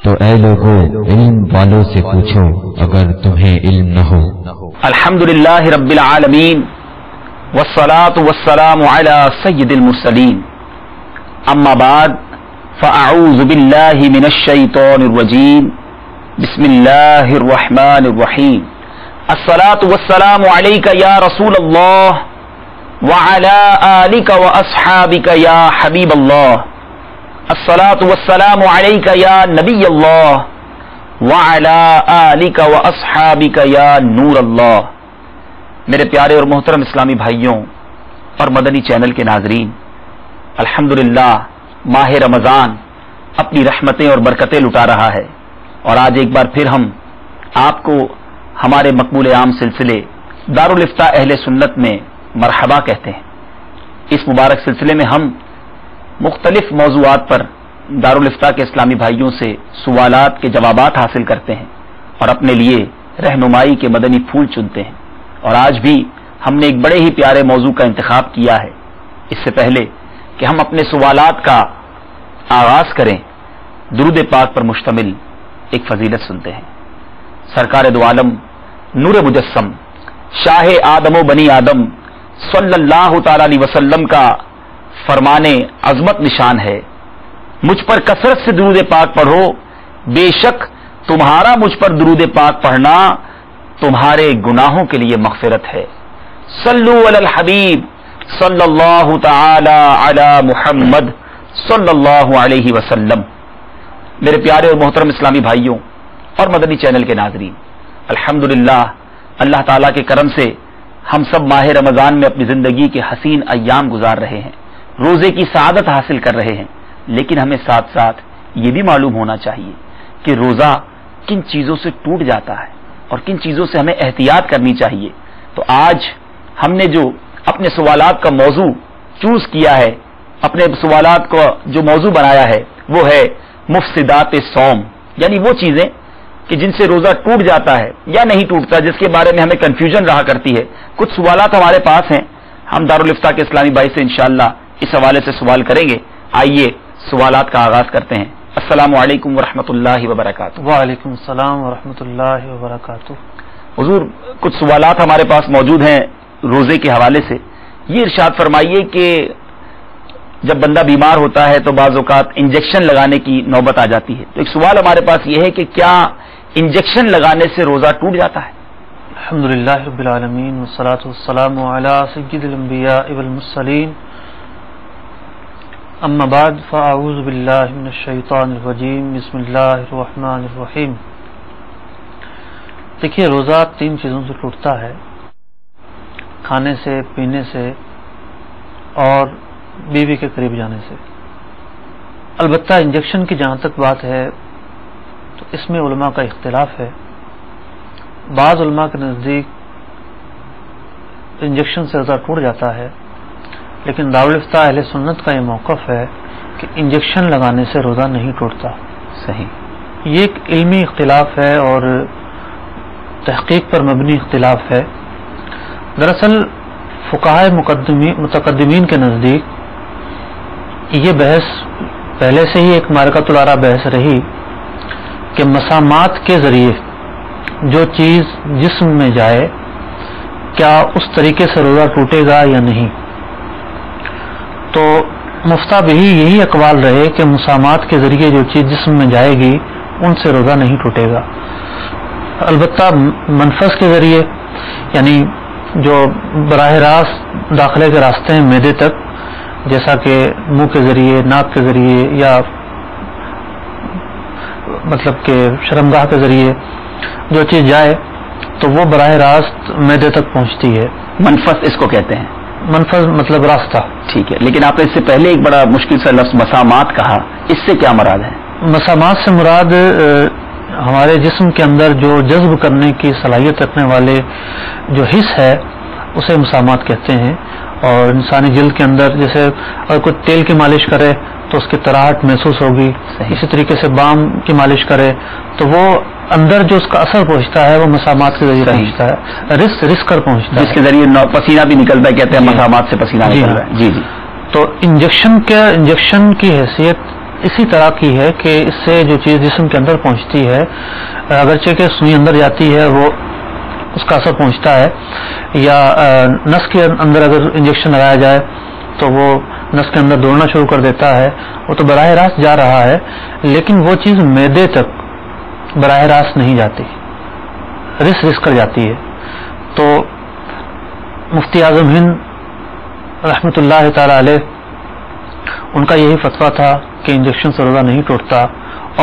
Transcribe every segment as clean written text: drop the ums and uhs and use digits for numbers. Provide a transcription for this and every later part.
تو اے لوگو علم والوں سے پوچھو اگر تمہیں علم نہ ہو۔ الحمدللہ رب العالمین والصلاة والسلام علی سید المرسلین، اما بعد فاعوذ باللہ من الشیطان الرجیم، بسم اللہ الرحمن الرحیم۔ الصلاة والسلام علیک یا رسول اللہ وعلی آلک واصحابک یا حبیب اللہ، الصلاة والسلام علیک یا نبی اللہ وعلی آلک واصحابک یا نور اللہ۔ میرے پیارے اور محترم اسلامی بھائیوں اور مدنی چینل کے ناظرین، الحمدللہ ماہ رمضان اپنی رحمتیں اور برکتیں لٹا رہا ہے، اور آج ایک بار پھر ہم آپ کو ہمارے مقبول عام سلسلے دارالافتاء اہل سنت میں مرحبا کہتے ہیں۔ اس مبارک سلسلے میں ہم مختلف موضوعات پر دارالافتاء کے اسلامی بھائیوں سے سوالات کے جوابات حاصل کرتے ہیں اور اپنے لیے رہنمائی کے مدنی پھول چنتے ہیں، اور آج بھی ہم نے ایک بڑے ہی پیارے موضوع کا انتخاب کیا ہے۔ اس سے پہلے کہ ہم اپنے سوالات کا آغاز کریں، درود پاک پر مشتمل ایک فضیلت سنتے ہیں۔ سرکار دو عالم نور مجسم شاہ آدم و بنی آدم صلی اللہ تعالی علیہ وسلم کا فرمانے عظمت نشان ہے، مجھ پر کثرت سے درود پاک پڑھو، بے شک تمہارا مجھ پر درود پاک پڑھنا تمہارے گناہوں کے لیے مغفرت ہے۔ صلو علی الحبیب صلی اللہ تعالی علی محمد صلی اللہ علیہ وسلم۔ میرے پیارے اور محترم اسلامی بھائیوں اور مدنی چینل کے ناظرین، الحمدللہ اللہ تعالیٰ کے کرم سے ہم سب ماہ رمضان میں اپنی زندگی کے حسین ایام گزار رہے ہیں، روزے کی سعادت حاصل کر رہے ہیں، لیکن ہمیں ساتھ ساتھ یہ بھی معلوم ہونا چاہیے کہ روزہ کن چیزوں سے ٹوٹ جاتا ہے اور کن چیزوں سے ہمیں احتیاط کرنی چاہیے۔ تو آج ہم نے جو اپنے سوالات کا موضوع چوز کیا ہے، اپنے سوالات کو جو موضوع بنایا ہے وہ ہے مفسدات صوم، یعنی وہ چیزیں کہ جن سے روزہ ٹوٹ جاتا ہے یا نہیں ٹوٹتا، جس کے بارے میں ہمیں کنفیوژن رہا کرتی ہے۔ کچھ سوالات ہمارے پاس ہیں، ہم دارالافتاء کے اسلامی بھائی سے انشاءاللہ اس حوالے سے سوال کریں گے۔ آئیے سوالات کا آغاز کرتے ہیں۔ السلام علیکم ورحمۃ اللہ وبرکاتہ۔ وعلیکم السلام ورحمۃ اللہ وبرکاتہ۔ حضور، کچھ سوالات ہمارے پاس موجود ہیں روزے کے حوالے سے۔ یہ ارشاد فرمائیے کہ جب بندہ بیمار ہوتا ہے تو بعض اوقات انجیکشن لگانے کی نوبت آ جاتی ہے، تو ایک سوال ہمارے پاس یہ ہے کہ کیا انجیکشن لگانے سے روزہ ٹوٹ جاتا ہے؟ الحمدللہ رب العالمین والصلاة والسلام علی سید الانبیاء والمرسلین، اما بعد فاعوذ باللہ من الشیطان الرجیم، بسم اللہ الرحمن الرحیم۔ دیکھیے، روزہ تین چیزوں سے ٹوٹتا ہے: کھانے سے، پینے سے اور بیوی کے قریب جانے سے۔ البتہ انجیکشن کی جہاں تک بات ہے تو اس میں علماء کا اختلاف ہے۔ بعض علماء کے نزدیک انجیکشن سے روزہ ٹوٹ جاتا ہے، لیکن دارالافتاء اہل سنت کا یہ موقف ہے کہ انجیکشن لگانے سے روزہ نہیں ٹوٹتا۔ صحیح، یہ ایک علمی اختلاف ہے اور تحقیق پر مبنی اختلاف ہے۔ دراصل فقہاء متقدمین کے نزدیک یہ بحث پہلے سے ہی ایک معرکۃ الآراء بحث رہی کہ مسامات کے ذریعے جو چیز جسم میں جائے کیا اس طریقے سے روزہ ٹوٹے گا یا نہیں۔ تو مفتہ بھی یہی اقوال رہے کہ مسامات کے ذریعے جو چیز جسم میں جائے گی ان سے روزہ نہیں ٹوٹے گا۔ البتہ منفذ کے ذریعے، یعنی جو براہ راست داخلے کے راستے ہیں معدے تک، جیسا کہ منہ کے ذریعے، ناک کے ذریعے یا مطلب کہ شرمگاہ کے ذریعے جو چیز جائے تو وہ براہ راست معدے تک پہنچتی ہے۔ منفذ اس کو کہتے ہیں۔ منفذ مطلب راستہ، ٹھیک ہے، لیکن آپ نے اس سے پہلے ایک بڑا مشکل سا لفظ مسامات کہا، اس سے کیا مراد ہے؟ مسامات سے مراد ہمارے جسم کے اندر جو جذب کرنے کی صلاحیت رکھنے والے جو حص ہے اسے مسامات کہتے ہیں۔ اور انسانی جلد کے اندر جیسے اگر کوئی تیل کی مالش کرے تو اس کی تراہٹ محسوس ہوگی، اسی طریقے سے بام کی مالش کرے تو وہ اندر جو اس کا اثر پہنچتا ہے وہ مسامات کے ذریعے پہنچتا ہے، رس کر پہنچتا ہے، جس کے ذریعے پسینہ بھی نکلتا ہے، کہتے ہیں مسامات سے پسینہ نکل رہا ہے۔ جی جی۔ تو انجیکشن کی حیثیت اسی طرح کی ہے کہ اس سے جو چیز جسم کے اندر پہنچتی ہے، اگرچہ کہ سوئی اندر جاتی ہے وہ اس کا اثر پہنچتا ہے، یا نس کے اندر اگر انجیکشن لگایا جائے تو وہ نس کے اندر دوڑنا شروع کر دیتا ہے، وہ تو براہ راست جا رہا ہے، لیکن وہ چیز معدے تک براہ راست نہیں جاتی، رس کر جاتی ہے۔ تو مفتی اعظم ہند رحمۃ اللہ تعالی علیہ ان کا یہی فتویٰ تھا کہ انجیکشن سے روزہ نہیں ٹوٹتا،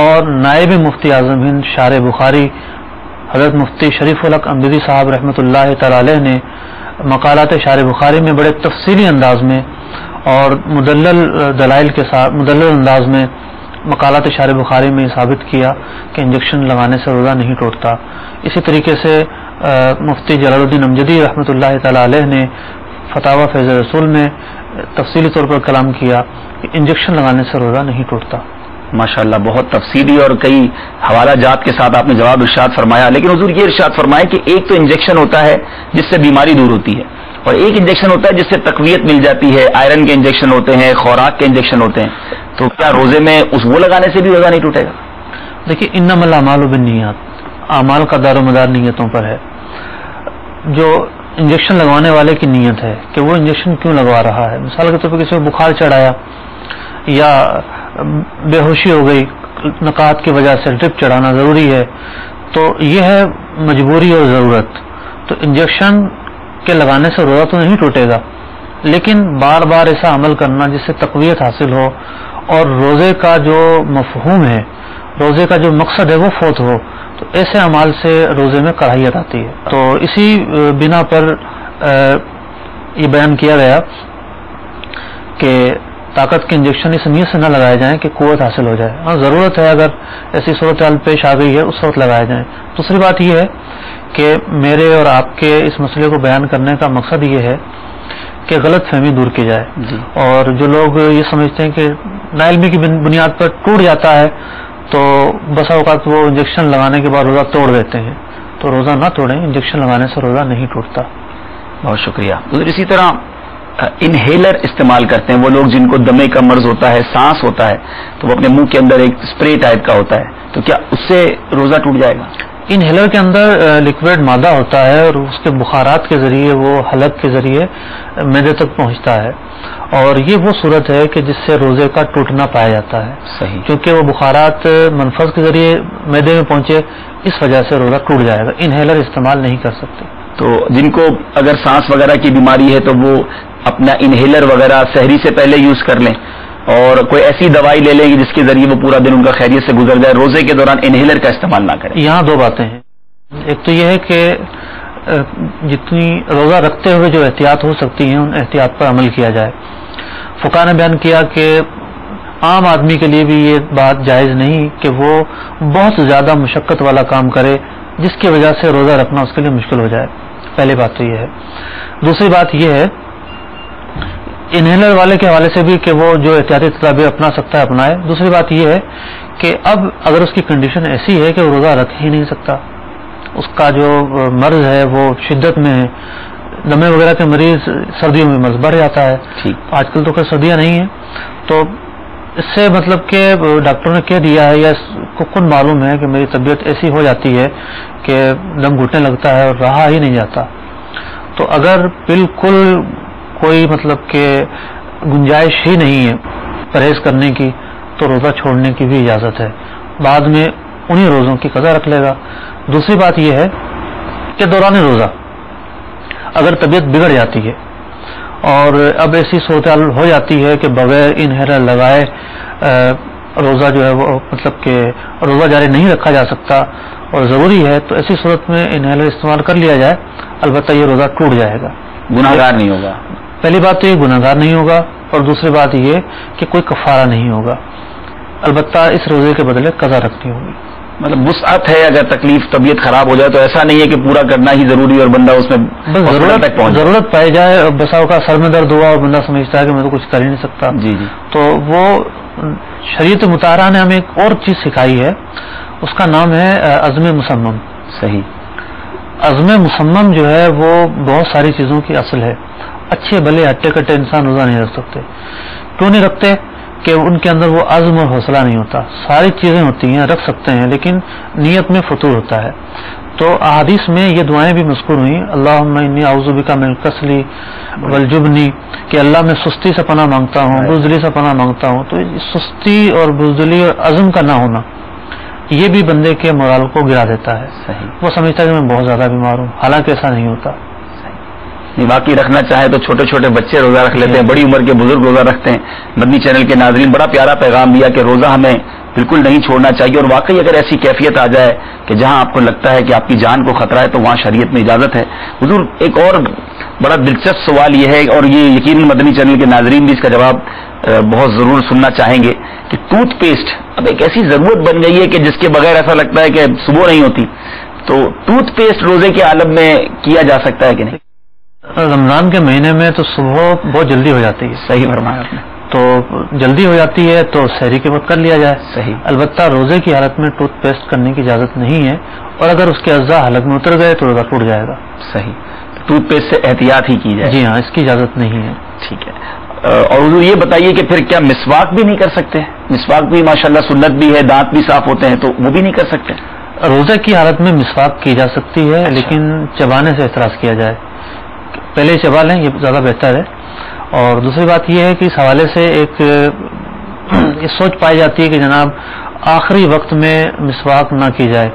اور نائب مفتی اعظم ہند شارح بخاری حضرت مفتی شریف الحق امجدی صاحب رحمۃ اللہ تعالی علیہ نے مقالات شارح بخاری میں بڑے تفصیلی انداز میں اور مدلل دلائل کے ساتھ مدلل انداز میں مقالات شارح بخاری میں ثابت کیا کہ انجیکشن لگانے سے روزہ نہیں ٹوٹتا۔ اسی طریقے سے مفتی جلال الدین امجدی رحمۃ اللہ تعالی علیہ نے فتاوی فیض رسول میں تفصیلی طور پر کلام کیا کہ انجیکشن لگانے سے روزہ نہیں ٹوٹتا۔ ماشاءاللہ بہت تفصیلی اور کئی حوالہ جات کے ساتھ آپ نے جواب ارشاد فرمایا، لیکن حضور یہ ارشاد فرمایا کہ ایک تو انجیکشن ہوتا ہے جس سے بیماری دور ہوتی ہے، اور ایک انجیکشن ہوتا ہے جس سے تقویت مل جاتی ہے، آئرن کے انجیکشن ہوتے ہیں، خوراک کے انجیکشن ہوتے ہیں، تو کیا روزے میں وہ لگانے سے بھی روزہ نہیں ٹوٹے گا؟ دیکھیے انما الاعمال بالنیات، اعمال کا دار و مدار نیتوں پر ہے۔ جو انجیکشن لگوانے والے کی نیت ہے کہ وہ انجیکشن کیوں لگوا رہا ہے، مثال کے طور پر کسی کو بخار چڑھایا یا بے ہوشی ہو گئی، نقاہت کی وجہ سے ڈرپ چڑھانا ضروری ہے، تو یہ ہے مجبوری اور ضرورت، تو انجیکشن کے لگانے سے روزہ تو نہیں ٹوٹے گا، لیکن بار بار ایسا عمل کرنا جس سے تقویت حاصل ہو اور روزے کا جو مفہوم ہے، روزے کا جو مقصد ہے وہ فوت ہو، تو ایسے اعمال سے روزے میں کراہیت آتی ہے۔ تو اسی بنا پر یہ بیان کیا گیا کہ طاقت کے انجیکشن اس نیت سے نہ لگائے جائیں کہ قوت حاصل ہو جائے، ہاں ضرورت ہے اگر ایسی صورتحال پیش آ گئی ہے اس وقت لگائے جائیں۔ دوسری بات یہ ہے کہ میرے اور آپ کے اس مسئلے کو بیان کرنے کا مقصد یہ ہے کہ غلط فہمی دور کی جائے، اور جو لوگ یہ سمجھتے ہیں کہ ناعلمی کی بنیاد پر ٹوٹ جاتا ہے تو بسا اوقات وہ انجیکشن لگانے کے بعد روزہ توڑ دیتے ہیں، تو روزہ نہ توڑیں، انجیکشن لگانے سے روزہ نہیں ٹوٹتا۔ بہت شکریہ۔ اسی طرح انہیلر استعمال کرتے ہیں وہ لوگ جن کو دمے کا مرض ہوتا ہے، سانس ہوتا ہے، تو وہ اپنے منہ کے اندر ایک اسپرے ٹائپ کا ہوتا ہے، تو کیا اس سے روزہ ٹوٹ جائے گا؟ انہیلر کے اندر لیکوڈ مادہ ہوتا ہے اور اس کے بخارات کے ذریعے وہ حلق کے ذریعے معدے تک پہنچتا ہے، اور یہ وہ صورت ہے کہ جس سے روزے کا ٹوٹنا پایا جاتا ہے، صحیح، کیونکہ وہ بخارات منفذ کے ذریعے معدے میں پہنچے، اس وجہ سے روزہ ٹوٹ جائے گا، انہیلر استعمال نہیں کر سکتے۔ تو جن کو اگر سانس وغیرہ کی بیماری ہے تو وہ اپنا انہیلر وغیرہ سحری سے پہلے یوز کر لیں، اور کوئی ایسی دوائی لے لیں جس کے ذریعے وہ پورا دن ان کا خیریت سے گزر جائے، روزے کے دوران انہیلر کا استعمال نہ کریں۔ یہاں دو باتیں ہیں، ایک تو یہ ہے کہ جتنی روزہ رکھتے ہوئے جو احتیاط ہو سکتی ہیں ان احتیاط پر عمل کیا جائے۔ فقہ نے بیان کیا کہ عام آدمی کے لیے بھی یہ بات جائز نہیں کہ وہ بہت زیادہ مشقت والا کام کرے جس کی وجہ سے روزہ رکھنا اس کے لیے مشکل ہو جائے، پہلی بات تو یہ ہے۔ دوسری بات یہ ہے انہیلر والے کے حوالے سے بھی کہ وہ جو احتیاطی تدابیر اپنا سکتا ہے اپنائے۔ دوسری بات یہ ہے کہ اب اگر اس کی کنڈیشن ایسی ہے کہ وہ روزہ رکھ ہی نہیں سکتا، اس کا جو مرض ہے وہ شدت میں ہے، دمے وغیرہ کے مریض سردیوں میں مرض بڑھ جاتا ہے، آج کل تو خیر سردیاں نہیں ہیں، تو اس سے مطلب کہ ڈاکٹروں نے کہہ دیا ہے یا اس کو خود معلوم ہے کہ میری طبیعت ایسی ہو جاتی ہے کہ دم گھٹنے لگتا ہے اور رہا ہی نہیں جاتا، تو اگر بالکل کوئی مطلب کہ گنجائش ہی نہیں ہے پرہیز کرنے کی تو روزہ چھوڑنے کی بھی اجازت ہے، بعد میں انہی روزوں کی قضا رکھ لے گا۔ دوسری بات یہ ہے کہ دوران روزہ اگر طبیعت بگڑ جاتی ہے اور اب ایسی صورتحال ہو جاتی ہے کہ بغیر انہیلر لگائے روزہ جو ہے وہ مطلب کہ روزہ جاری نہیں رکھا جا سکتا اور ضروری ہے، تو ایسی صورت میں انہیلر استعمال کر لیا جائے، البتہ یہ روزہ ٹوٹ جائے گا، گناہگار نہیں ہوگا۔ پہلی بات تو یہ گناہگار نہیں ہوگا، اور دوسری بات یہ کہ کوئی کفارہ نہیں ہوگا، البتہ اس روزے کے بدلے قضا رکھنی ہوگی۔ مطلب وسعت ہے، اگر تکلیف طبیعت خراب ہو جائے تو ایسا نہیں ہے کہ پورا کرنا ہی ضروری اور بندہ اس میں ضرورت پائی جائے، بسا اوقات سر میں درد ہوا اور بندہ سمجھتا ہے کہ میں تو کچھ کر ہی نہیں سکتا، تو وہ شریعت مطہرہ نے ہمیں ایک اور چیز سکھائی ہے، اس کا نام ہے عزم مصمم۔ صحیح، عزم مصمم جو ہے وہ بہت ساری چیزوں کی اصل ہے، اچھے بھلے ہٹے کٹے انسان روزہ نہیں رکھ سکتے۔ کیوں نہیں رکھتے؟ کہ ان کے اندر وہ عزم اور حوصلہ نہیں ہوتا. ساری چیزیں ہوتی ہیں، رکھ سکتے ہیں، لیکن نیت میں فطور ہوتا ہے. تو احادیث میں یہ دعائیں بھی مذکور ہوئیں، اللہم انی اعوذ بک من الکسل والجبن، کہ اللہ میں سستی سے پناہ مانگتا ہوں، بزدلی سے پناہ مانگتا ہوں. تو سستی اور بزدلی اور عزم کا نہ ہونا یہ بھی بندے کے مورال کو گرا دیتا ہے. وہ سمجھتا ہے کہ میں بہت زیادہ بیمار ہوں، حالانکہ ایسا نہیں ہوتا. باقی رکھنا چاہے تو چھوٹے چھوٹے بچے روزہ رکھ لیتے ہیں، بڑی عمر کے بزرگ روزہ رکھتے ہیں. مدنی چینل کے ناظرین بڑا پیارا پیغام دیا کہ روزہ ہمیں بالکل نہیں چھوڑنا چاہیے، اور واقعی اگر ایسی کیفیت آ جائے کہ جہاں آپ کو لگتا ہے کہ آپ کی جان کو خطرہ ہے تو وہاں شریعت میں اجازت ہے. حضور ایک اور بڑا دلچسپ سوال یہ ہے، اور یہ یقیناً مدنی چینل کے ناظرین بھی اس کا جواب بہت ضرور سننا چاہیں گے، کہ ٹوتھ پیسٹ اب ایک ایسی ضرورت بن گئی ہے کہ جس کے بغیر ایسا لگتا ہے کہ صبح نہیں ہوتی. تو ٹوتھ پیسٹ روزے کے عالم میں کیا جا سکتا ہے کہ نہیں؟ رمضان کے مہینے میں تو صبح بہت جلدی ہو جاتی ہے. صحیح فرمایا آپ نے. تو جلدی ہو جاتی ہے تو سحری کے وقت کر لیا جائے. صحیح. البتہ روزے کی حالت میں ٹوتھ پیسٹ کرنے کی اجازت نہیں ہے، اور اگر اس کے اجزاء حلق میں اتر گئے تو روزہ ٹوٹ جائے گا. صحیح. ٹوتھ پیسٹ سے احتیاط ہی کی جائے. جی ہاں، اس کی اجازت نہیں ہے. ٹھیک ہے. اور حضور یہ بتائیے کہ پھر کیا مسواک بھی نہیں کر سکتے؟ مسواک بھی ماشاءاللہ سنت بھی ہے، دانت بھی صاف ہوتے ہیں، تو وہ بھی نہیں کر سکتے؟ روزے کی حالت میں مسواک کی جا سکتی ہے، لیکن چبانے سے احتراز کیا جائے. پہلے چبا لیں، یہ زیادہ بہتر ہے. اور دوسری بات یہ ہے کہ اس حوالے سے ایک سوچ پائی جاتی ہے کہ جناب آخری وقت میں مسواک نہ کی جائے،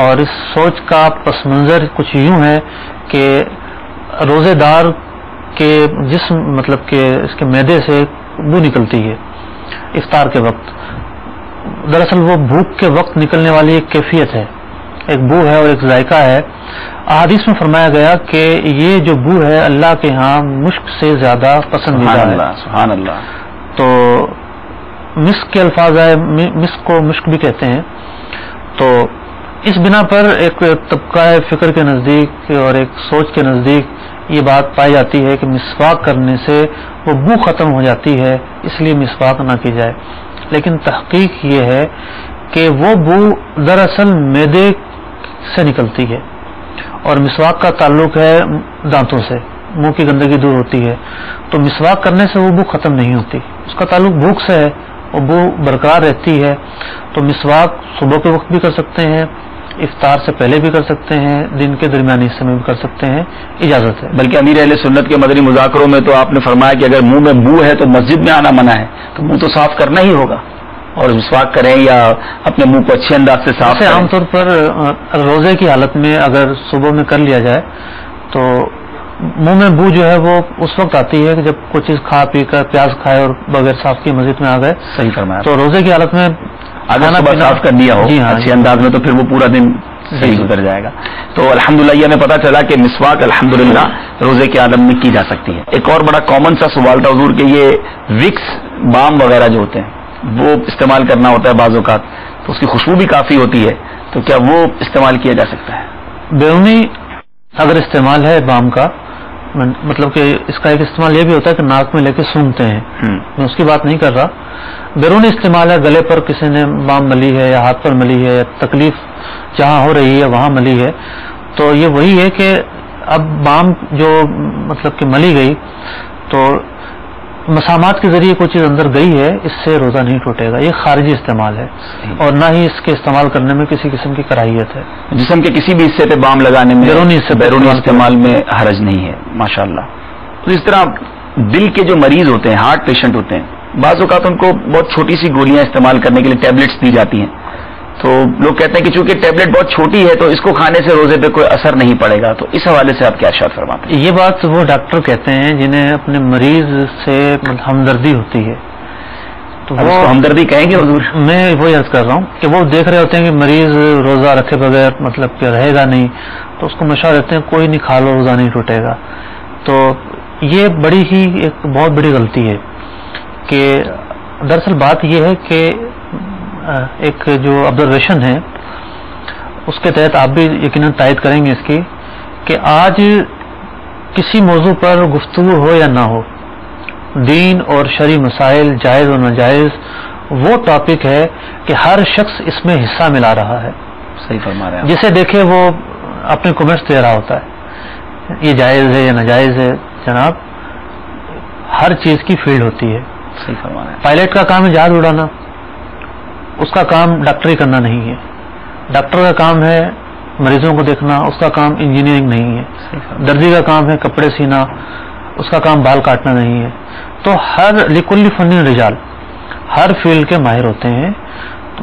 اور اس سوچ کا پس منظر کچھ یوں ہے کہ روزے دار کے جسم مطلب کہ اس کے معدے سے بو نکلتی ہے افطار کے وقت. دراصل وہ بھوک کے وقت نکلنے والی ایک کیفیت ہے، ایک بو ہے اور ایک ذائقہ ہے. احادیث میں فرمایا گیا کہ یہ جو بو ہے اللہ کے ہاں مشک سے زیادہ پسندیدہ ہے. سبحان اللہ. تو مسک کے الفاظ ہے، مسک کو مشک بھی کہتے ہیں. تو اس بنا پر ایک طبقہ فکر کے نزدیک اور ایک سوچ کے نزدیک یہ بات پائی جاتی ہے کہ مسواک کرنے سے وہ بو ختم ہو جاتی ہے، اس لیے مسواک نہ کی جائے. لیکن تحقیق یہ ہے کہ وہ بو دراصل معدے سے نکلتی ہے، اور مسواک کا تعلق ہے دانتوں سے، منہ کی گندگی دور ہوتی ہے. تو مسواک کرنے سے وہ بو ختم نہیں ہوتی، اس کا تعلق بھوک سے ہے، وہ بو برقرار رہتی ہے. تو مسواک صبح کے وقت بھی کر سکتے ہیں، افطار سے پہلے بھی کر سکتے ہیں، دن کے درمیانی حصے میں بھی کر سکتے ہیں، اجازت ہے. بلکہ امیر اہل سنت کے مدنی مذاکروں میں تو آپ نے فرمایا کہ اگر منہ میں بو ہے تو مسجد میں آنا منع ہے، تو منہ تو صاف کرنا ہی ہوگا، اور مسواک کریں یا اپنے منہ کو اچھے انداز سے صاف کریں. عام طور پر روزے کی حالت میں اگر صبح میں کر لیا جائے تو منہ میں بو جو ہے وہ اس وقت آتی ہے کہ جب کوئی چیز کھا پی کر پیاز کھائے اور بغیر صاف کی مسجد میں آ گئے. صحیح فرمایا. تو روزے کی حالت میں اگر صبح صاف کر دیا ہو اچھے انداز میں تو پھر وہ پورا دن صحیح گزر جائے گا. تو الحمدللہ یہ ہمیں پتا چلا کہ مسواک الحمدللہ روزے کے عالم میں کی جا سکتی ہے. ایک اور بڑا کامن سا سوال تھا حضور کہ یہ وکس بام وغیرہ جو ہوتے ہیں وہ استعمال کرنا ہوتا ہے بعض اوقات، تو اس کی خوشبو بھی کافی ہوتی ہے، تو کیا وہ استعمال کیا جا سکتا ہے؟ بیرونی اگر استعمال ہے بام کا، مطلب کہ اس کا ایک استعمال یہ بھی ہوتا ہے کہ ناک میں لے کے سونگھتے ہیں، میں اس کی بات نہیں کر رہا. بیرونی استعمال ہے، گلے پر کسی نے بام ملی ہے یا ہاتھ پر ملی ہے، تکلیف جہاں ہو رہی ہے وہاں ملی ہے، تو یہ وہی ہے کہ اب بام جو مطلب کہ ملی گئی تو مسامات کے ذریعے کوئی چیز اندر گئی ہے، اس سے روزہ نہیں ٹوٹے گا. یہ خارجی استعمال ہے، اور نہ ہی اس کے استعمال کرنے میں کسی قسم کی کراہیت ہے. جسم کے کسی بھی حصے پہ بام لگانے میں بیرونی استعمال میں حرج نہیں ہے ماشاءاللہ. تو اس طرح دل کے جو مریض ہوتے ہیں، ہارٹ پیشنٹ ہوتے ہیں، بعض اوقات ان کو بہت چھوٹی سی گولیاں استعمال کرنے کے لیے ٹیبلٹس دی جاتی ہیں. تو لوگ کہتے ہیں کہ چونکہ ٹیبلٹ بہت چھوٹی ہے تو اس کو کھانے سے روزے پہ کوئی اثر نہیں پڑے گا، تو اس حوالے سے آپ کیا ارشاد فرماتے ہیں؟ یہ بات وہ ڈاکٹر کہتے ہیں جنہیں اپنے مریض سے ہمدردی ہوتی ہے. تو وہ ہمدردی کہیں گے حضور؟ میں وہی عرض کر رہا ہوں کہ وہ دیکھ رہے ہوتے ہیں کہ مریض روزہ رکھے بغیر مطلب کہ رہے گا نہیں، تو اس کو مشورہ دیتے ہیں کوئی نہیں کھا لو، روزہ نہیں ٹوٹے گا. تو یہ بڑی ہی ایک بہت بڑی غلطی ہے کہ دراصل بات یہ ہے کہ ایک جو آبزرویشن ہے اس کے تحت آپ بھی یقیناً تائید کریں گے اس کی، کہ آج کسی موضوع پر گفتگو ہو یا نہ ہو، دین اور شرعی مسائل جائز اور ناجائز وہ ٹاپک ہے کہ ہر شخص اس میں حصہ ملا رہا ہے. صحیح فرما رہے ہیں. جسے دیکھے وہ اپنے کمنٹس دے رہا ہوتا ہے، یہ جائز ہے یا ناجائز ہے. جناب ہر چیز کی فیلڈ ہوتی ہے، صحیح فرمانا ہے. پائلٹ کا کام ہے جہاز اڑانا، اس کا کام ڈاکٹری کرنا نہیں ہے. ڈاکٹر کا کام ہے مریضوں کو دیکھنا، اس کا کام انجینئرنگ نہیں ہے. درزی کا کام ہے کپڑے سینا، اس کا کام بال کاٹنا نہیں ہے. تو ہر لکل فن رجال، ہر فیلڈ کے ماہر ہوتے ہیں.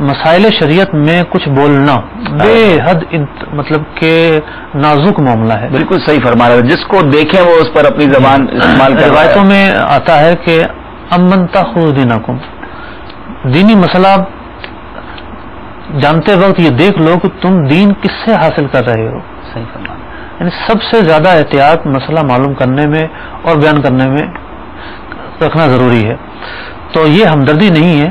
مسائل شریعت میں کچھ بولنا بے حد مطلب کہ نازک معاملہ ہے. بالکل صحیح فرما رہے ہیں. جس کو دیکھیں وہ اس پر اپنی زبان استعمال کر. روایتوں میں آتا ہے کہ امن تاخذ دینکم، دینی مسئلہ جانتے وقت یہ دیکھ لو کہ تم دین کس سے حاصل کر رہے ہو. صحیح فرما. یعنی سب سے زیادہ احتیاط مسئلہ معلوم کرنے میں اور بیان کرنے میں رکھنا ضروری ہے. تو یہ ہمدردی نہیں ہے،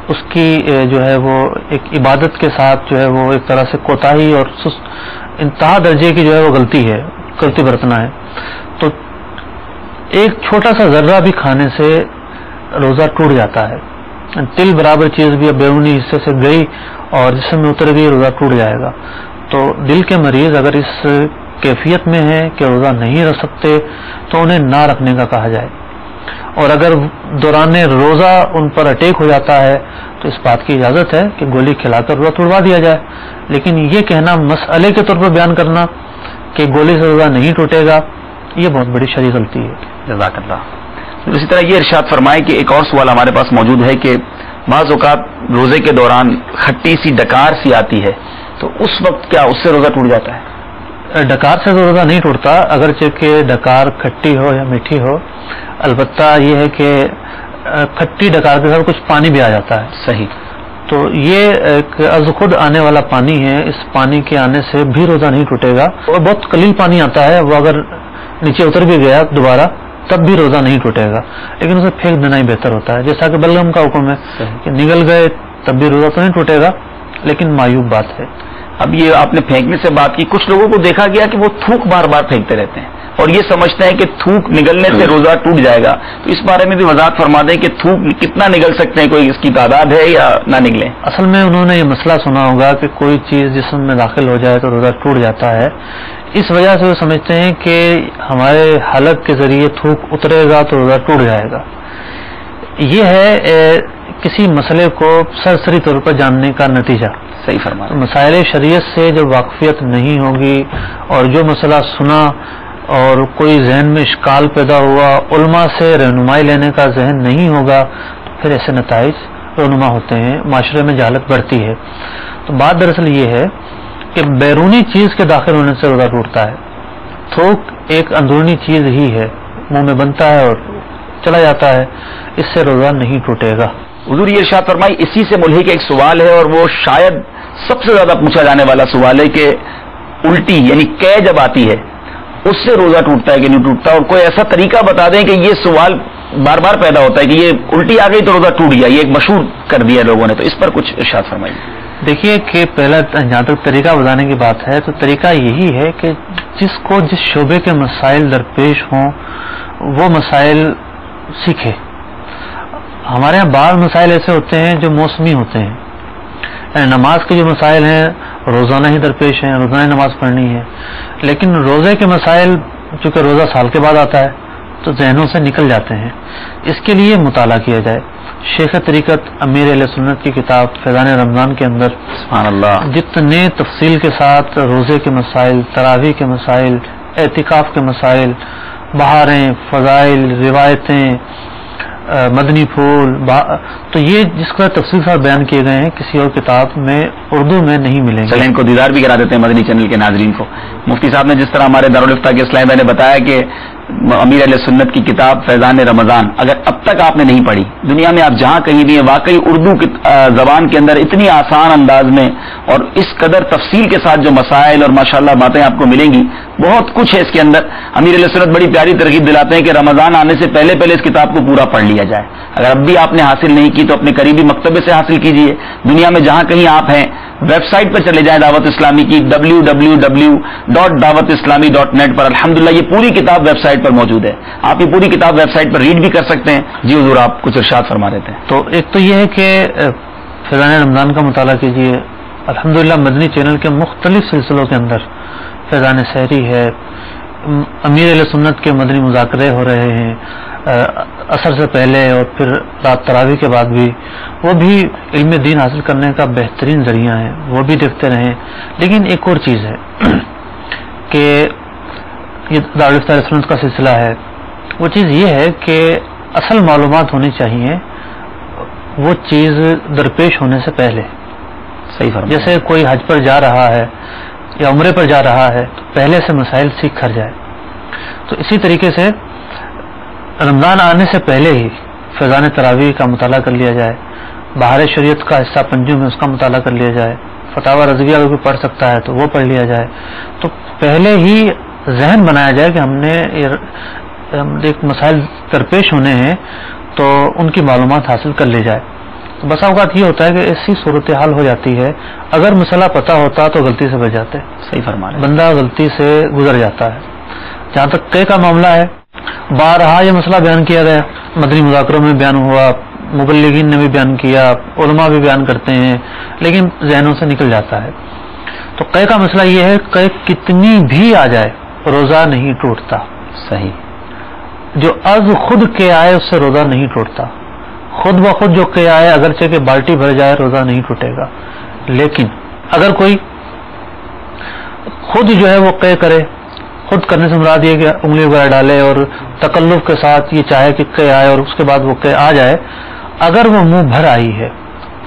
اس کی جو ہے وہ ایک عبادت کے ساتھ جو ہے وہ ایک طرح سے کوتاہی اور انتہا درجے کی جو ہے وہ غلطی ہے، غلطی برتنا ہے. تو ایک چھوٹا سا ذرہ بھی کھانے سے روزہ ٹوٹ جاتا ہے. تل برابر چیز بھی اب بیرونی حصے سے گئی اور جسم میں اتر گئی، روزہ ٹوٹ جائے گا. تو دل کے مریض اگر اس کیفیت میں ہیں کہ روزہ نہیں رکھ سکتے تو انہیں نہ رکھنے کا کہا جائے. اور اگر دوران روزہ ان پر اٹیک ہو جاتا ہے تو اس بات کی اجازت ہے کہ گولی کھلا کر روزہ توڑوا دیا جائے. لیکن یہ کہنا مسئلے کے طور پر بیان کرنا کہ گولی سے روزہ نہیں ٹوٹے گا، یہ بہت بڑی شرعی غلطی ہے. جزاک اللہ. اسی طرح یہ ارشاد فرمائے کہ ایک اور سوال ہمارے پاس موجود ہے کہ بعض اوقات روزے کے دوران کھٹی سی ڈکار سی آتی ہے، تو اس وقت کیا اس سے روزہ ٹوٹ جاتا ہے؟ ڈکار سے تو روزہ نہیں ٹوٹتا، اگرچہ کہ ڈکار کھٹی ہو یا میٹھی ہو. البتہ یہ ہے کہ کھٹی ڈکار کے ساتھ کچھ پانی بھی آ جاتا ہے. صحیح. تو یہ ایک از خود آنے والا پانی ہے، اس پانی کے آنے سے بھی روزہ نہیں ٹوٹے گا. اور بہت قلیل پانی آتا ہے، وہ اگر نیچے اتر بھی گیا دوبارہ تب بھی روزہ نہیں ٹوٹے گا، لیکن اسے پھینک دینا ہی بہتر ہوتا ہے. جیسا کہ بلغم کا حکم ہے کہ نگل گئے تب بھی روزہ تو نہیں ٹوٹے گا، لیکن معیوب بات ہے. اب یہ آپ نے پھینکنے سے بات کی، کچھ لوگوں کو دیکھا گیا کہ وہ تھوک بار بار پھینکتے رہتے ہیں اور یہ سمجھتے ہیں کہ تھوک نگلنے سے روزہ ٹوٹ جائے گا. تو اس بارے میں بھی وضاحت فرما دیں کہ تھوک کتنا نگل سکتے ہیں، کوئی اس کی تعداد ہے یا نہ نگلیں؟ اصل میں انہوں نے یہ مسئلہ سنا ہوگا کہ کوئی چیز جسم میں داخل ہو جائے تو روزہ ٹوٹ جاتا ہے. اس وجہ سے وہ سمجھتے ہیں کہ ہمارے حلق کے ذریعے تھوک اترے گا تو روزہ ٹوٹ جائے گا. یہ ہے کسی مسئلے کو سرسری طور پر جاننے کا نتیجہ. صحیح فرما. مسائل شریعت سے جب واقفیت نہیں ہوگی اور جو مسئلہ سنا اور کوئی ذہن میں اشکال پیدا ہوا، علماء سے رہنمائی لینے کا ذہن نہیں ہوگا، تو پھر ایسے نتائج رونما ہوتے ہیں، معاشرے میں جہالت بڑھتی ہے. تو بات دراصل یہ ہے کہ بیرونی چیز کے داخل ہونے سے روزہ ٹوٹتا ہے. تھوک ایک اندرونی چیز ہی ہے، منہ میں بنتا ہے اور چلا جاتا ہے، اس سے روزہ نہیں ٹوٹے گا. حضور یہ ارشاد فرمائی، اسی سے ملحق ایک سوال ہے اور وہ شاید سب سے زیادہ پوچھا جانے والا سوال ہے کہ الٹی یعنی قے جب آتی ہے اس سے روزہ ٹوٹتا ہے کہ نہیں ٹوٹتا، اور کوئی ایسا طریقہ بتا دیں کہ یہ سوال بار بار پیدا ہوتا ہے کہ یہ الٹی آ گئی تو روزہ ٹوٹ گیا، یہ ایک مشہور کر دیا لوگوں نے. تو اس پر کچھ ارشاد فرمائیے. دیکھیے کہ پہلا جہاں تک طریقہ بتانے کی بات ہے تو طریقہ یہی ہے کہ جس کو جس شعبے کے مسائل درپیش ہوں وہ مسائل سیکھے. ہمارے ہاں بعض مسائل ایسے ہوتے ہیں جو موسمی ہوتے ہیں، یعنی نماز کے جو مسائل ہیں روزانہ ہی درپیش ہیں، روزانہ نماز پڑھنی ہے. لیکن روزے کے مسائل چونکہ روزہ سال کے بعد آتا ہے تو ذہنوں سے نکل جاتے ہیں. اس کے لیے مطالعہ کیا جائے. شیخ طریقت امیر اہل سنت کی کتاب فیضان رمضان کے اندر سبحان اللہ جتنے تفصیل کے ساتھ روزے کے مسائل، تراویح کے مسائل، اعتکاف کے مسائل، بہاریں، فضائل، روایتیں، مدنی پھول، تو یہ جس کا تفصیل سے بیان کیے گئے ہیں کسی اور کتاب میں اردو میں نہیں ملیں گے. چلیں ان کو دیدار بھی کرا دیتے ہیں مدنی چینل کے ناظرین کو. مفتی صاحب نے جس طرح ہمارے دارالفتہ کے اسلام بھائی نے بتایا کہ امیر اہل سنت کی کتاب فیضان رمضان اگر اب تک آپ نے نہیں پڑھی، دنیا میں آپ جہاں کہیں بھی ہیں، واقعی اردو زبان کے اندر اتنی آسان انداز میں اور اس قدر تفصیل کے ساتھ جو مسائل اور ماشاءاللہ باتیں آپ کو ملیں گی، بہت کچھ ہے اس کے اندر. امیر اہل سنت بڑی پیاری ترغیب دلاتے ہیں کہ رمضان آنے سے پہلے پہلے اس کتاب کو پورا پڑھ لیا جائے. اگر اب بھی آپ نے حاصل نہیں کی تو اپنے قریبی مکتبے سے حاصل کیجیے. دنیا میں جہاں کہیں آپ ہیں ویب سائٹ پر چلے جائیں دعوت اسلامی کی www.dawatislami.net پر. الحمدللہ یہ پوری کتاب ویب سائٹ پر موجود ہے، آپ یہ پوری کتاب ویب سائٹ پر ریڈ بھی کر سکتے ہیں. جی حضور آپ کچھ ارشاد فرما رہے تھے. تو ایک تو یہ ہے کہ فیضان رمضان کا مطالعہ کیجیے. الحمدللہ مدنی چینل کے مختلف سلسلوں کے اندر فیضان سحری ہے، امیر اہل سنت کے مدنی مذاکرے ہو رہے ہیں، اثر سے پہلے اور پھر رات تراویح کے بعد بھی، وہ بھی علم دین حاصل کرنے کا بہترین ذریعہ ہے، وہ بھی دیکھتے رہیں۔ لیکن ایک اور چیز ہے کہ یہ دارالفتہ ریسٹورنٹ کا سلسلہ ہے، وہ چیز یہ ہے کہ اصل معلومات ہونی چاہیے وہ چیز درپیش ہونے سے پہلے۔ صحیح فرمایا۔ جیسے کوئی حج پر جا رہا ہے یا عمرے پر جا رہا ہے تو پہلے سے مسائل سیکھ کر جائے، تو اسی طریقے سے رمضان آنے سے پہلے ہی فیضان تراویح کا مطالعہ کر لیا جائے، بہار شریعت کا حصہ پنجم میں اس کا مطالعہ کر لیا جائے، فتاوی رضویہ اگر کوئی پڑھ سکتا ہے تو وہ پڑھ لیا جائے، تو پہلے ہی ذہن بنایا جائے کہ ہم نے ایک مسائل درپیش ہونے ہیں تو ان کی معلومات حاصل کر لی جائے۔ تو بسا اوقات یہ ہوتا ہے کہ ایسی صورتحال ہو جاتی ہے، اگر مسئلہ پتہ ہوتا تو غلطی سے بچ جاتے، صحیح فرمایا، بندہ غلطی سے گزر جاتا ہے۔ جہاں تک قے کا معاملہ ہے، بارہا یہ مسئلہ بیان کیا گیا، مدنی مذاکروں میں بیان ہوا، مبلغین نے بھی بیان کیا، علماء بھی بیان کرتے ہیں، لیکن ذہنوں سے نکل جاتا ہے۔ تو قے کا مسئلہ یہ ہے کہ کتنی بھی آ جائے روزہ نہیں ٹوٹتا، صحیح، جو از خود کے آئے اس سے روزہ نہیں ٹوٹتا، خود بخود جو کہ آئے اگرچہ کہ بالٹی بھر جائے روزہ نہیں ٹوٹے گا۔ لیکن اگر کوئی خود جو ہے وہ قے کرے، خود کرنے سے مراد یہ کہ انگلی وغیرہ ڈالے اور تکلف کے ساتھ یہ چاہے کہ قے آئے اور اس کے بعد وہ قے آ جائے، اگر وہ منہ بھر آئی ہے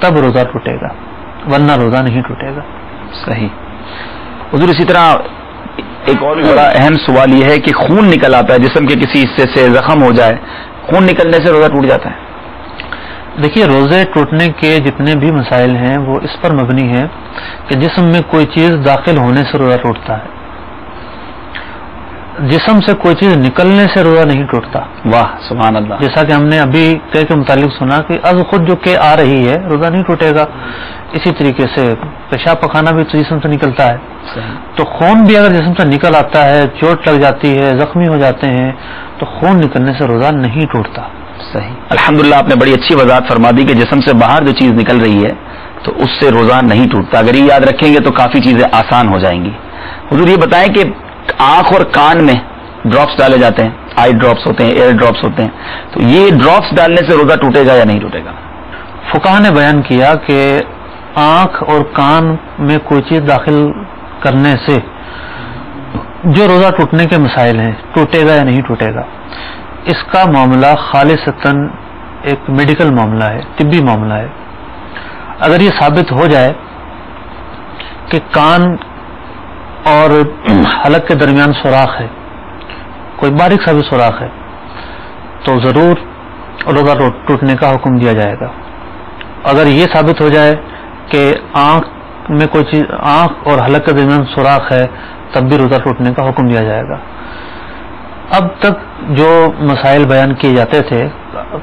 تب روزہ ٹوٹے گا، ورنہ روزہ نہیں ٹوٹے گا۔ صحیح۔ حضور اسی طرح ایک اور بڑا اہم سوال یہ ہے کہ خون نکل آتا ہے جسم کے کسی حصے سے، زخم ہو جائے، خون نکلنے سے روزہ ٹوٹ جاتا ہے؟ دیکھیے، روزے ٹوٹنے کے جتنے بھی مسائل ہیں وہ اس پر مبنی ہے کہ جسم میں کوئی چیز داخل ہونے سے روزہ ٹوٹتا ہے، جسم سے کوئی چیز نکلنے سے روزہ نہیں ٹوٹتا۔ واہ سبحان اللہ۔ جیسا کہ ہم نے ابھی قے کے متعلق سنا کہ از خود جو کہ آ رہی ہے روزہ نہیں ٹوٹے گا، اسی طریقے سے پیشاب پخانہ بھی تو جسم سے نکلتا ہے، تو خون بھی اگر جسم سے نکل آتا ہے، چوٹ لگ جاتی ہے، زخمی ہو جاتے ہیں، تو خون نکلنے سے روزہ نہیں ٹوٹتا۔ صحیح، الحمدللہ آپ نے بڑی اچھی وضاحت فرما دی کہ جسم سے باہر جو چیز نکل رہی ہے تو اس سے روزہ نہیں ٹوٹتا۔ اگر یہ یاد رکھیں گے تو کافی چیزیں آسان ہو جائیں گی۔ حضور یہ بتائیں کہ آنکھ اور کان میں ڈراپس ڈالے جاتے ہیں، آئی ڈراپس ہوتے ہیں، ایئر ڈراپس ہوتے ہیں، تو یہ ڈراپس ڈالنے سے روزہ ٹوٹے گا یا نہیں ٹوٹے گا؟ فقہا نے بیان کیا کہ آنکھ اور کان میں کوئی چیز داخل کرنے سے جو روزہ ٹوٹنے کے مسائل ہیں، ٹوٹے گا یا نہیں ٹوٹے گا، اس کا معاملہ خالصتاً ایک میڈیکل معاملہ ہے، طبی معاملہ ہے۔ اگر یہ ثابت ہو جائے کہ کان اور حلق کے درمیان سوراخ ہے، کوئی باریک سا بھی سوراخ ہے، تو ضرور روزہ ٹوٹنے کا حکم دیا جائے گا۔ اگر یہ ثابت ہو جائے کہ آنکھ میں کوئی چیز، آنکھ اور حلق کے درمیان سوراخ ہے، تب بھی روزہ ٹوٹنے کا حکم دیا جائے گا۔ اب تک جو مسائل بیان کیے جاتے تھے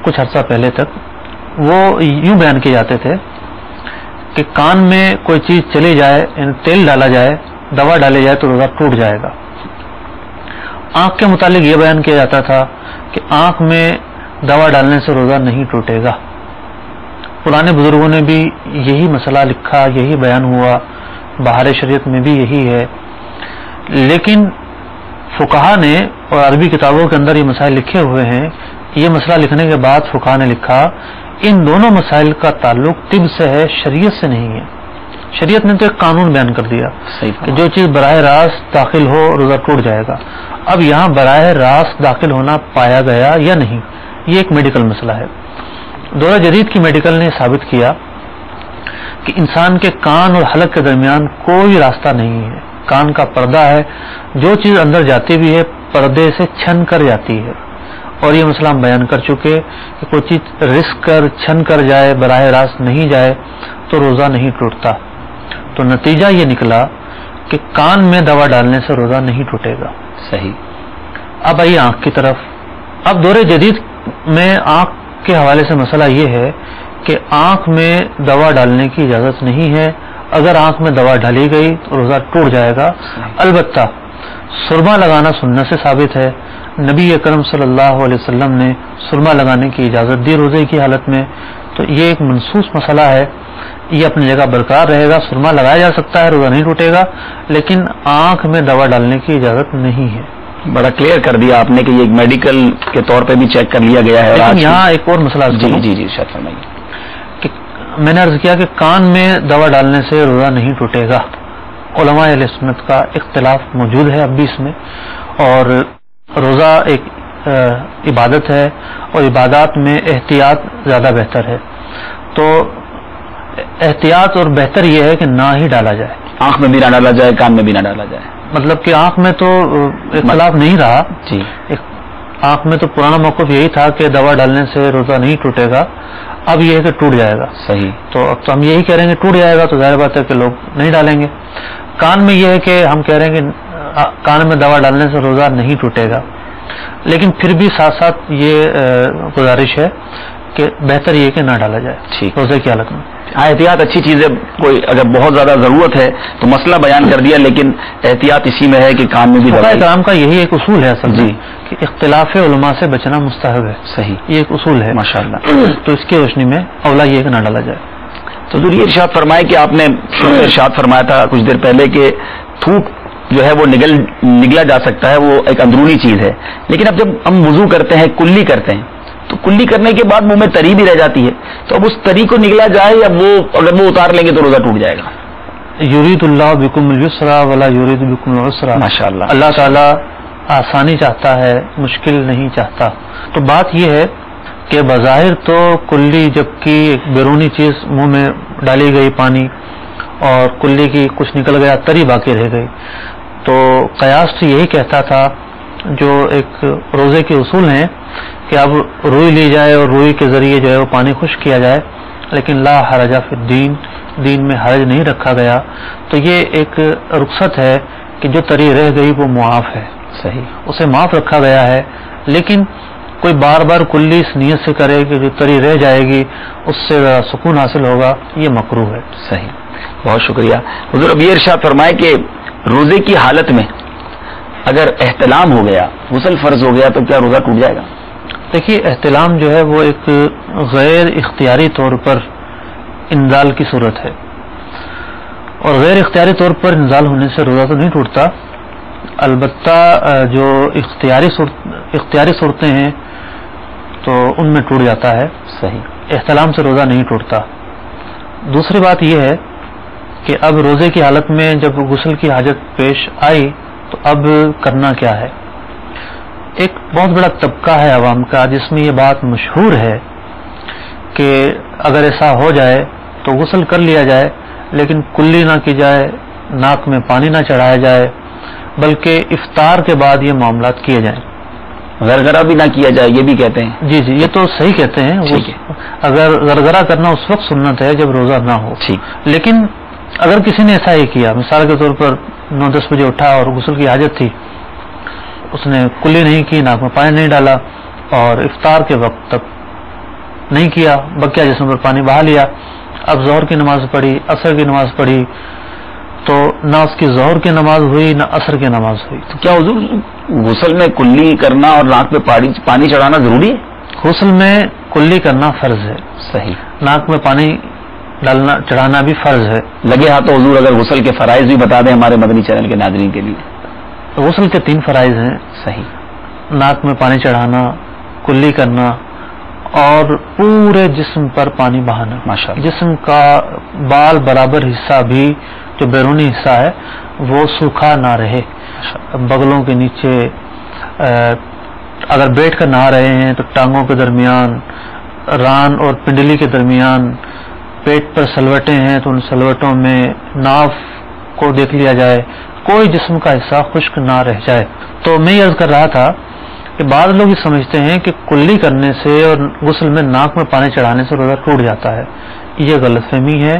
کچھ عرصہ پہلے تک، وہ یوں بیان کیے جاتے تھے کہ کان میں کوئی چیز چلی جائے، یعنی تیل ڈالا جائے، دوا ڈالے جائے تو روزہ ٹوٹ جائے گا۔ آنکھ کے متعلق یہ بیان کیا جاتا تھا کہ آنکھ میں دوا ڈالنے سے روزہ نہیں ٹوٹے گا۔ پرانے بزرگوں نے بھی یہی مسئلہ لکھا، یہی بیان ہوا، بہار شریعت میں بھی یہی ہے، لیکن فقہا نے اور عربی کتابوں کے اندر یہ مسائل لکھے ہوئے ہیں، یہ مسئلہ لکھنے کے بعد فقہا نے لکھا ان دونوں مسائل کا تعلق طب سے ہے، شریعت سے نہیں ہے۔ شریعت نے تو ایک قانون بیان کر دیا کہ جو چیز براہ راست داخل ہو روزہ ٹوٹ جائے گا۔ اب یہاں براہ راست داخل ہونا پایا گیا یا نہیں، یہ ایک میڈیکل مسئلہ ہے۔ دورہ جدید کی میڈیکل نے ثابت کیا کہ انسان کے کان اور حلق کے درمیان کوئی راستہ نہیں ہے، کان کا پردہ ہے، جو چیز اندر جاتی بھی ہے پردے سے چھن کر جاتی ہے، اور یہ مسئلہ ہم بیان کر چکے کہ کوئی چیز رسک کر چھن کر جائے، براہ راست نہیں جائے تو روزہ نہیں ٹوٹتا۔ تو نتیجہ یہ نکلا کہ کان میں دوا ڈالنے سے روزہ نہیں ٹوٹے گا۔ صحیح۔ اب آئیے آنکھ کی طرف۔ اب دور جدید میں آنکھ کے حوالے سے مسئلہ یہ ہے کہ آنکھ میں دوا ڈالنے کی اجازت نہیں ہے، اگر آنکھ میں دوا ڈالی گئی تو روزہ ٹوٹ جائے گا۔ البتہ سرما لگانا سنت سے ثابت ہے، نبی اکرم صلی اللہ علیہ وسلم نے سرما لگانے کی اجازت دی روزے کی حالت میں، تو یہ ایک منسوخ مسئلہ ہے، یہ اپنی جگہ برقرار رہے گا۔ سرما لگایا جا سکتا ہے، روزہ نہیں ٹوٹے گا، لیکن آنکھ میں دوا ڈالنے کی اجازت نہیں ہے۔ بڑا کلیئر کر دیا آپ نے کہ یہ ایک میڈیکل کے طور پہ بھی چیک کر لیا گیا ہے. لیکن یہاں ایک اور مسئلہ جی شاید فرمائیے. کہ میں نے عرض کیا کہ کان میں دوا ڈالنے سے روزہ نہیں ٹوٹے گا. علماء اہل سنت کا اختلاف موجود ہے اب بھی اس میں. اور روزہ ایک عبادت ہے اور عبادات میں احتیاط زیادہ بہتر ہے. تو احتیاط اور بہتر یہ ہے کہ نہ ہی ڈالا جائے. آنکھ میں بھی نہ ڈالا جائے, کان میں بھی نہ ڈالا جائے. مطلب کہ آنکھ میں تو اختلاف نہیں رہا جی. آنکھ میں تو پرانا موقف یہی تھا کہ دوا ڈالنے سے روزہ نہیں ٹوٹے گا. اب یہ ہے کہ ٹوٹ جائے گا. صحیح. تو اب تو ہم یہی کہہ رہے ہیں کہ ٹوٹ جائے گا, تو ظاہر بات ہے کہ لوگ نہیں ڈالیں گے. کان میں یہ ہے کہ ہم کہہ رہے ہیں کہ کان میں دوا ڈالنے سے روزہ نہیں ٹوٹے گا, لیکن پھر بھی ساتھ ساتھ یہ گزارش ہے کہ بہتر یہ کہ نہ ڈالا جائے روزے کی حالت میں. احتیاط اچھی چیز ہے. کوئی اگر بہت زیادہ ضرورت ہے تو مسئلہ بیان کر دیا, لیکن احتیاط اسی میں ہے کہ کان میں بھی کرام کا یہی ایک اصول ہے اصل میں کہ اختلاف علماء سے بچنا مستحب ہے. صحیح, یہ ایک اصول ہے ماشاءاللہ. تو اس کی روشنی میں اولا یہ کہ نہ ڈالا جائے. تو ضروری ارشاد فرمائے کہ آپ نے ارشاد فرمایا تھا کچھ دیر پہلے کہ تھوک جو ہے وہ نگلا جا سکتا ہے, وہ ایک اندرونی چیز ہے. لیکن اب جب ہم وضو کرتے ہیں, کلی کرتے ہیں, تو کلی کرنے کے بعد منہ میں تری بھی رہ جاتی ہے, تو اب اس تری کو نگلا جائے یا وہ اگر وہ اتار لیں گے تو روزہ ٹوٹ جائے گا. یرید اللہ بکم اليسر ولا یرید بکم العسر. ماشاءاللہ. اللہ تعالیٰ آسانی چاہتا ہے, مشکل نہیں چاہتا. تو بات یہ ہے کہ بظاہر تو کلی جبکہ ایک بیرونی چیز منہ میں ڈالی گئی پانی اور کلی کی کچھ نکل گیا, تری باقی رہ گئی. تو قیاس تو یہی کہتا تھا جو ایک روزے کے اصول ہیں کہ اب روئی لی جائے اور روئی کے ذریعے جو ہے وہ پانی خشک کیا جائے, لیکن لا حرج فی الدین, دین میں حرج نہیں رکھا گیا. تو یہ ایک رخصت ہے کہ جو تری رہ گئی وہ معاف ہے. صحیح, اسے معاف رکھا گیا ہے. لیکن کوئی بار بار کلی اس نیت سے کرے کہ جو تری رہ جائے گی اس سے سکون حاصل ہوگا, یہ مکروہ ہے. صحیح, بہت شکریہ. حضور اب یہ ارشاد فرمائے کہ روزے کی حالت میں اگر احتلام ہو گیا, غسل فرض ہو گیا, تو کیا روزہ ٹوٹ جائے گا؟ دیکھیے احتلام جو ہے وہ ایک غیر اختیاری طور پر انزال کی صورت ہے, اور غیر اختیاری طور پر انزال ہونے سے روزہ تو نہیں ٹوٹتا. البتہ جو اختیاری صورتیں ہیں تو ان میں ٹوٹ جاتا ہے. صحیح, احتلام سے روزہ نہیں ٹوٹتا. دوسری بات یہ ہے کہ اب روزے کی حالت میں جب غسل کی حاجت پیش آئی تو اب کرنا کیا ہے. ایک بہت بڑا طبقہ ہے عوام کا جس میں یہ بات مشہور ہے کہ اگر ایسا ہو جائے تو غسل کر لیا جائے, لیکن کلی نہ کی جائے, ناک میں پانی نہ چڑھایا جائے, بلکہ افطار کے بعد یہ معاملات کیے جائیں. غرغرہ بھی نہ کیا جائے, یہ بھی کہتے ہیں. جی یہ تو صحیح کہتے ہیں. اگر غرغرہ کرنا اس وقت سنت ہے جب روزہ نہ ہو. لیکن اگر کسی نے ایسا ہی کیا, مثال کے طور پر 9-10 بجے اٹھا اور غسل کی حاجت تھی, اس نے کلی نہیں کی, ناک میں پانی نہیں ڈالا اور افطار کے وقت تک نہیں کیا, بقیہ جسم پر پانی بہا لیا, اب ظہر کی نماز پڑھی, عصر کی نماز پڑھی, تو نہ اس کی ظہر کی نماز ہوئی نہ عصر کی نماز ہوئی. تو کیا حضور غسل میں کلی کرنا اور ناک میں پانی چڑھانا ضروری ہے؟ غسل میں کلی کرنا فرض ہے. صحیح, ناک میں پانی ڈالنا چڑھانا بھی فرض ہے. لگے ہاتھ تو حضور اگر غسل کے فرائض بھی بتا دیں ہمارے مدنی چینل کے ناظرین کے لیے. غسل کے 3 فرائض ہیں. صحیح, ناک میں پانی چڑھانا, کلی کرنا اور پورے جسم پر پانی بہانا. ماشاءاللہ. جسم کا بال برابر حصہ بھی جو بیرونی حصہ ہے وہ سوکھا نہ رہے. بغلوں کے نیچے اگر بیٹھ کر نہا رہے ہیں تو ٹانگوں کے درمیان, ران اور پنڈلی کے درمیان, پیٹ پر سلوٹیں ہیں تو ان سلوٹوں میں ناف کو دیکھ لیا جائے, کوئی جسم کا حصہ خشک نہ رہ جائے. تو میں یہ عرض کر رہا تھا کہ بعض لوگ یہ سمجھتے ہیں کہ کلی کرنے سے اور غسل میں ناک میں پانی چڑھانے سے روزہ ٹوٹ جاتا ہے. یہ غلط فہمی ہے.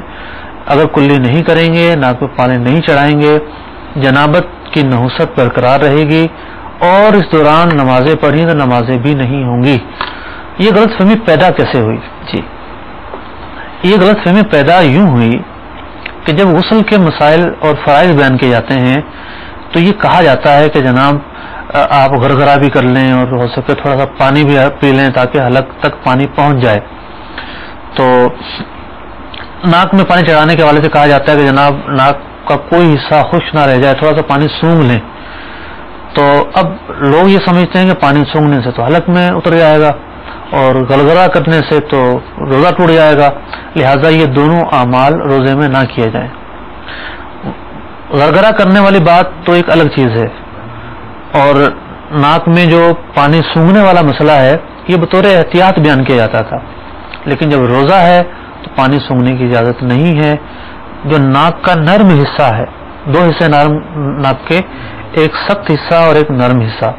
اگر کلی نہیں کریں گے, ناک میں پانی نہیں چڑھائیں گے, جنابت کی نحوست برقرار رہے گی اور اس دوران نمازیں پڑھی تو نمازیں بھی نہیں ہوں گی. یہ غلط فہمی پیدا کیسے ہوئی؟ جی, یہ غلط فہمی پیدا یوں ہوئی کہ جب غسل کے مسائل اور فرائض بیان کیے جاتے ہیں تو یہ کہا جاتا ہے کہ جناب آپ غرغرہ بھی کر لیں اور ہو سکے تھوڑا سا پانی بھی پی لیں تاکہ حلق تک پانی پہنچ جائے. تو ناک میں پانی چڑھانے کے حوالے سے کہا جاتا ہے کہ جناب ناک کا کوئی حصہ خشک نہ رہ جائے, تھوڑا سا پانی سونگھ لیں. تو اب لوگ یہ سمجھتے ہیں کہ پانی سونگنے سے تو حلق میں اتر جائے گا اور گلگلا کرنے سے تو روزہ ٹوٹ جائے گا، لہذا یہ دونوں اعمال روزے میں نہ کیے جائیں۔ گرگرا کرنے والی بات تو ایک الگ چیز ہے، اور ناک میں جو پانی سونگنے والا مسئلہ ہے یہ بطور احتیاط بیان کیا جاتا تھا، لیکن جب روزہ ہے تو پانی سونگنے کی اجازت نہیں ہے۔ جو ناک کا نرم حصہ ہے، دو حصے ناک کے، ایک سخت حصہ اور ایک نرم حصہ،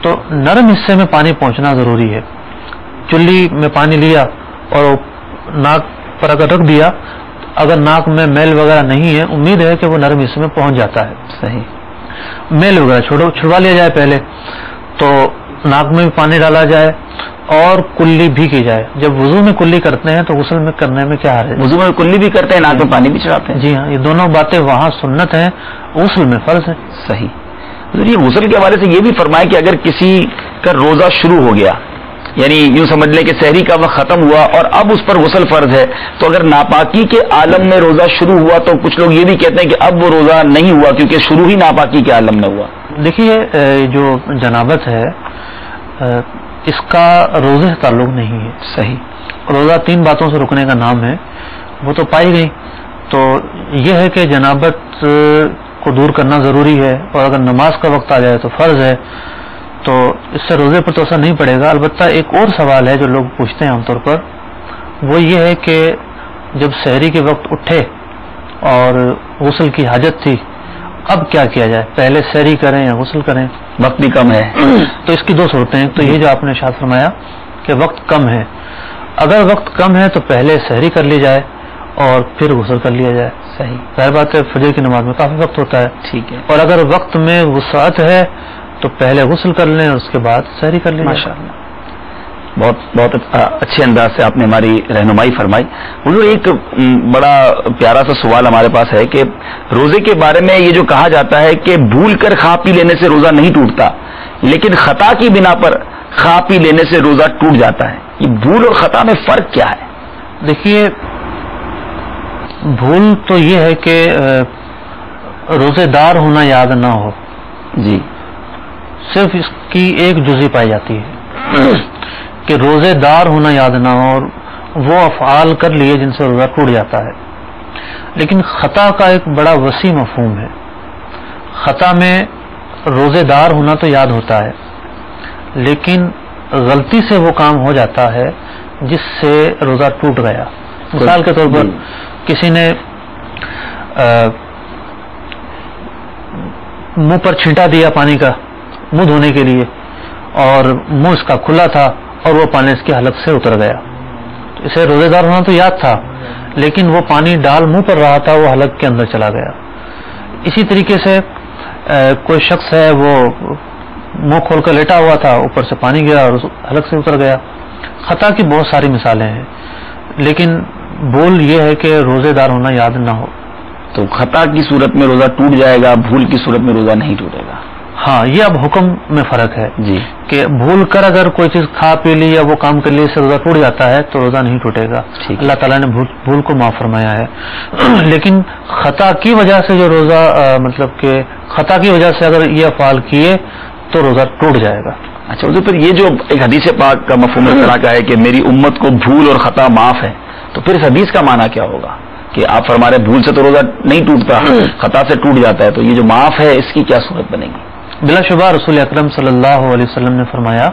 تو نرم حصے میں پانی پہنچنا ضروری ہے۔ چلی میں پانی لیا اور ناک پر اگر رکھ دیا، اگر ناک میں میل وغیرہ نہیں ہے، امید ہے کہ وہ نرم حصے میں پہنچ جاتا ہے۔ صحیح، میل وغیرہ چھڑوا لیا جائے پہلے، تو ناک میں بھی پانی ڈالا جائے اور کلی بھی کی جائے۔ جب وضو میں کلی کرتے ہیں تو غسل میں کرنے میں کیا حرج ہے؟ وضو میں کلی بھی کرتے ہیں، ناک میں پانی بھی چڑھاتے ہیں۔ جی ہاں، یہ دونوں باتیں وہاں سنت ہیں، غسل میں فرض ہے۔ صحیح۔ یہ غسل کے حوالے سے یہ بھی فرمائے کہ اگر کسی کا روزہ شروع ہو گیا، یعنی یوں سمجھ لیں کہ سحری کا وقت ختم ہوا اور اب اس پر غسل فرض ہے، تو اگر ناپاکی کے عالم میں روزہ شروع ہوا تو کچھ لوگ یہ بھی کہتے ہیں کہ اب وہ روزہ نہیں ہوا کیونکہ شروع ہی ناپاکی کے عالم میں ہوا۔ دیکھیے، جو جنابت ہے اس کا روزے سے تعلق نہیں ہے۔ صحیح۔ روزہ 3 باتوں سے رکنے کا نام ہے، وہ تو پائی گئی، تو یہ ہے کہ جنابت کو دور کرنا ضروری ہے، اور اگر نماز کا وقت آ جائے تو فرض ہے، تو اس سے روزے پر تو اثر نہیں پڑے گا۔ البتہ ایک اور سوال ہے جو لوگ پوچھتے ہیں عام طور پر، وہ یہ ہے کہ جب سحری کے وقت اٹھے اور غسل کی حاجت تھی، اب کیا کیا جائے؟ پہلے سحری کریں یا غسل کریں؟ وقت بھی کم ہے، تو اس کی 2 صورتیں ہیں۔ تو یہ جو آپ نے ارشاد فرمایا کہ وقت کم ہے، اگر وقت کم ہے تو پہلے سحری کر لی جائے اور پھر غسل کر لیا جائے۔ صحیح، ظاہر بات ہے فجر کی نماز میں کافی وقت ہوتا ہے، ٹھیک ہے، اور اگر وقت میں وسعت ہے تو پہلے غسل کر لیں اور اس کے بعد سحری کر لیں۔ ماشاء اللہ، بہت اچھے انداز سے آپ نے ہماری رہنمائی فرمائی۔ حضور، ایک بڑا پیارا سا سوال ہمارے پاس ہے کہ روزے کے بارے میں یہ جو کہا جاتا ہے کہ بھول کر کھا پی لینے سے روزہ نہیں ٹوٹتا، لیکن خطا کی بنا پر کھا پی لینے سے روزہ ٹوٹ جاتا ہے، یہ بھول اور خطا میں فرق کیا ہے؟ دیکھیے، بھول تو یہ ہے کہ روزے دار ہونا یاد نہ ہو، جی، صرف اس کی ایک جزی پائی جاتی ہے کہ روزے دار ہونا یاد نہ ہو اور وہ افعال کر لیے جن سے روزہ ٹوٹ جاتا ہے۔ لیکن خطا کا ایک بڑا وسیع مفہوم ہے۔ خطا میں روزے دار ہونا تو یاد ہوتا ہے، لیکن غلطی سے وہ کام ہو جاتا ہے جس سے روزہ ٹوٹ گیا۔ مثال کے طور پر کسی نے منہ پر چھینٹا دیا پانی کا منہ دھونے کے لیے، اور منہ اس کا کھلا تھا اور وہ پانی اس کے حلق سے اتر گیا، تو اسے روزے دار ہونا تو یاد تھا، لیکن وہ پانی ڈال منہ پر رہا تھا، وہ حلق کے اندر چلا گیا۔ اسی طریقے سے کوئی شخص ہے، وہ منہ کھول کر لیٹا ہوا تھا، اوپر سے پانی گیا اور حلق سے اتر گیا۔ خطا کی بہت ساری مثالیں ہیں، لیکن بھول یہ ہے کہ روزے دار ہونا یاد نہ ہو۔ تو خطا کی صورت میں روزہ ٹوٹ جائے گا، بھول کی صورت میں روزہ نہیں ٹوٹے گا۔ ہاں، یہ اب حکم میں فرق ہے جی، کہ بھول کر اگر کوئی چیز کھا پی لی یا وہ کام کر لی سے روزہ ٹوٹ جاتا ہے تو روزہ نہیں ٹوٹے گا، اللہ تعالیٰ نے بھول کو معاف فرمایا ہے۔ لیکن خطا کی وجہ سے جو روزہ مطلب کہ خطا کی وجہ سے اگر یہ افعال کیے تو روزہ ٹوٹ جائے گا۔ اچھا، تو پھر یہ جو ایک حدیث پاک کا مفہوم اس طرح کا ہے کہ میری امت کو بھول اور خطا معاف ہے، تو پھر اس حدیث کا معنی کیا ہوگا کہ آپ فرما رہے بھول سے تو روزہ نہیں ٹوٹتا، خطا سے ٹوٹ جاتا ہے، تو یہ جو معاف ہے اس کی کیا صورت بنے گی؟ بلا شبہ رسول اکرم صلی اللہ علیہ وسلم نے فرمایا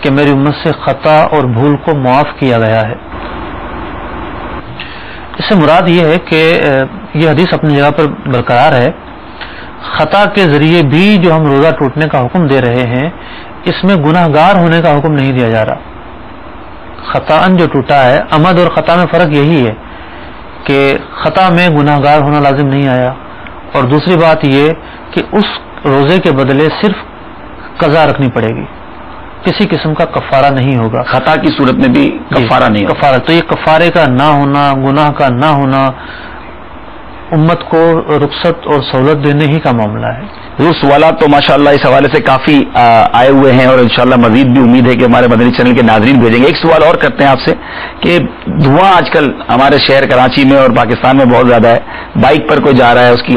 کہ میری امت سے خطا اور بھول کو معاف کیا گیا ہے۔ اس سے مراد یہ ہے کہ یہ حدیث اپنی جگہ پر برقرار ہے، خطا کے ذریعے بھی جو ہم روزہ ٹوٹنے کا حکم دے رہے ہیں، اس میں گناہ گار ہونے کا حکم نہیں دیا جا رہا۔ خطاً جو ٹوٹا ہے، عمد اور خطا میں فرق یہی ہے کہ خطا میں گناہ گار ہونا لازم نہیں آیا، اور دوسری بات یہ کہ اس روزے کے بدلے صرف قضا رکھنی پڑے گی، کسی قسم کا کفارہ نہیں ہوگا۔ خطا کی صورت میں بھی کفارہ نہیں ہوگا۔ کفارہ تو یہ کفارے کا نہ ہونا، گناہ کا نہ ہونا، امت کو رخصت اور سہولت دینے ہی کا معاملہ ہے۔ یہ سوالات تو ماشاءاللہ اس حوالے سے کافی آئے ہوئے ہیں، اور انشاءاللہ مزید بھی امید ہے کہ ہمارے مدنی چینل کے ناظرین بھیجیں گے۔ ایک سوال اور کرتے ہیں آپ سے کہ دھواں آج کل ہمارے شہر کراچی میں اور پاکستان میں بہت زیادہ ہے، بائک پر کوئی جا رہا ہے، اس کی